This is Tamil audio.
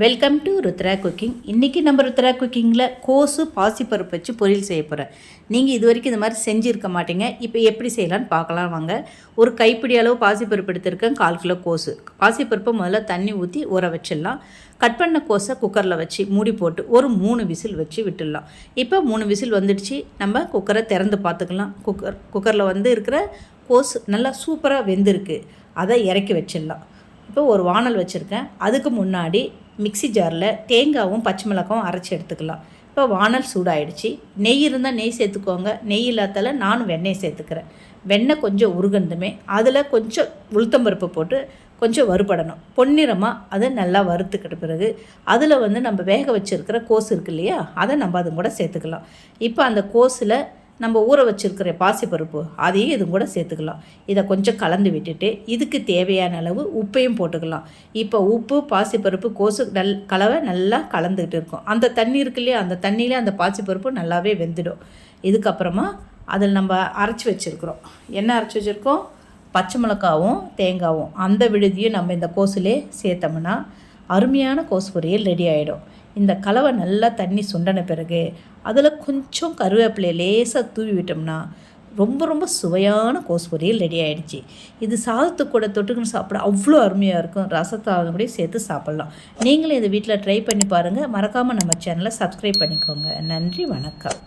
Welcome to Rudra cooking. இன்றைக்கி நம்ம ருத்ரா குக்கிங்கில் கோஸு பாசிப்பருப்பு வச்சு பொரியல் செய்ய போகிறேன். நீங்கள் இது வரைக்கும் இது மாதிரி செஞ்சுருக்க மாட்டீங்க. இப்போ எப்படி செய்யலான்னு பார்க்கலாம் வாங்க. ஒரு கைப்பிடி அளவு பாசிப்பருப்பு எடுத்துருக்கேன், 1/4 கிலோ கோஸு. பாசிப்பருப்பை முதல்ல தண்ணி ஊற்றி ஊற வச்சிடலாம். கட் பண்ண கோஸை குக்கரில் வச்சு மூடி போட்டு ஒரு 3 விசில் வச்சு விட்டுடலாம். இப்போ 3 விசில் வந்துடுச்சு. நம்ம குக்கரை திறந்து பார்த்துக்கலாம். குக்கரில் இருக்கிற கோஸ் நல்லா சூப்பராக வெந்திருக்கு. அதை இறக்கி வச்சிடலாம். இப்போ ஒரு வானல் வச்சுருக்கேன். அதுக்கு முன்னாடி மிக்சி ஜாரில் தேங்காவும் பச்சை மிளகாவும் அரைச்சி எடுத்துக்கலாம். இப்போ வானல் சூடாயிடுச்சு. நெய் இருந்தால் நெய் சேர்த்துக்கோங்க. நெய் இல்லாதால நானும் வெண்ணெய் சேர்த்துக்கிறேன். வெண்ணெய் கொஞ்சம் உருகணுமே அதில் கொஞ்சம் உளுத்தம்பருப்பு போட்டு கொஞ்சம் வறுபடணும். பொன்னிறமாக அதை நல்லா வறுத்துக்கிட்ட பிறகு அதில் நம்ம வேக வச்சுருக்கிற கோஸ் இருக்கு இல்லையா, அதை நம்ம அது கூட சேர்த்துக்கலாம். இப்போ அந்த கோஸில் நம்ம ஊற வச்சுருக்கிற பாசிப்பருப்பு அதையும் இது கூட சேர்த்துக்கலாம். இதை கொஞ்சம் கலந்து விட்டுட்டு இதுக்கு தேவையான அளவு உப்பையும் போட்டுக்கலாம். இப்போ உப்பு, பாசிப்பருப்பு, கோஸு கலவை நல்லா கலந்துக்கிட்டு இருக்கும். அந்த தண்ணி இருக்கு இல்லையா, அந்த தண்ணியில் அந்த பாசிப்பருப்பு நல்லாவே வெந்துடும். இதுக்கப்புறமா அதில் நம்ம அரைச்சி வச்சுருக்குறோம். என்ன அரைச்சி வச்சுருக்கோம்? பச்சை மிளகாவும் தேங்காவும். அந்த விழுதியும் நம்ம இந்த கோஸிலே சேர்த்தோம்னா அருமையான கோஸ் பொரியல் ரெடி ஆகிடும். இந்த கலவை நல்லா தண்ணி சுண்டன பிறகு அதில் கொஞ்சம் கருவேப்பிலை லேசாக தூவி விட்டோம்னா ரொம்ப ரொம்ப சுவையான கோஸ் பொரியல் ரெடி ஆகிடுச்சு. இது சாதத்துக்கு கூட தொட்டுக்குன்னு சாப்பிட அவ்வளோ அருமையாக இருக்கும். ரசத்தாவும் கூட சேர்த்து சாப்பிட்லாம். நீங்களும் இதை வீட்டில் ட்ரை பண்ணி பாருங்கள். மறக்காமல் நம்ம சேனலை சப்ஸ்கிரைப் பண்ணிக்கோங்க. நன்றி, வணக்கம்.